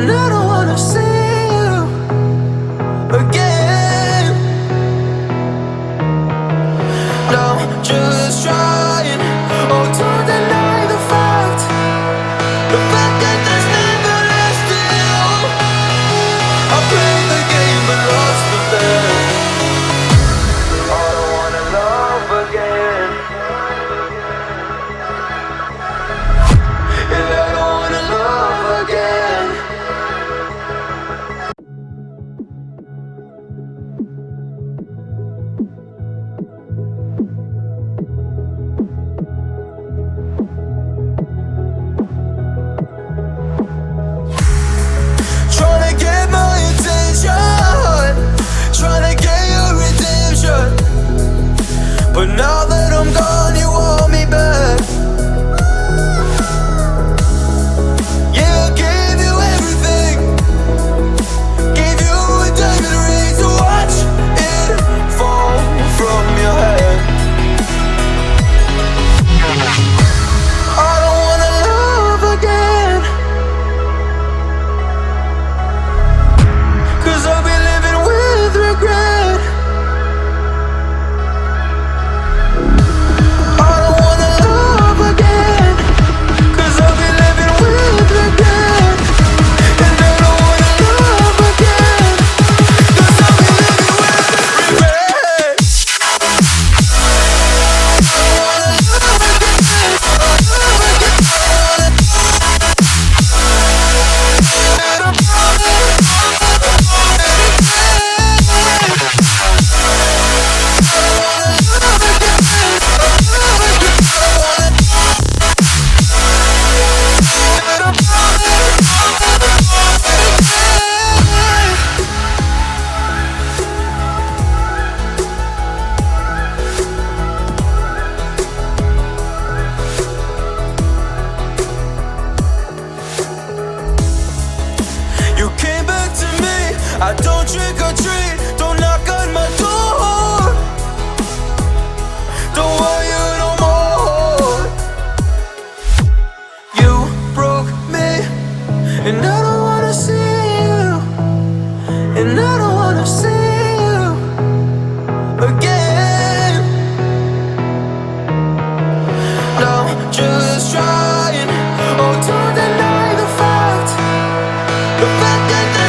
and I don't wanna see you again. No, just trying, oh, to deny the fact that there's never less to you. I played the game but lost the bet. I don't wanna love again. And I don't wanna love again. Trying to get my attention, trying to get your redemption, but now that I'm gone you want me back. Yeah, I gave you everything, gave you a diamond ring to watch it fall from your head. I don't wanna love again, 'cause I'll be living with regret. I don't wanna love again, 'cause I'll be living with regret. And I don't wanna love again, 'cause I'll be living with regret. I don't wanna love again, love again. You came back to me, I don't trick or treat, don't knock on my door, don't want you no more. You broke me, and I don't wanna see you, and I don't wanna see you again. No, just trying, oh, to deny the fact that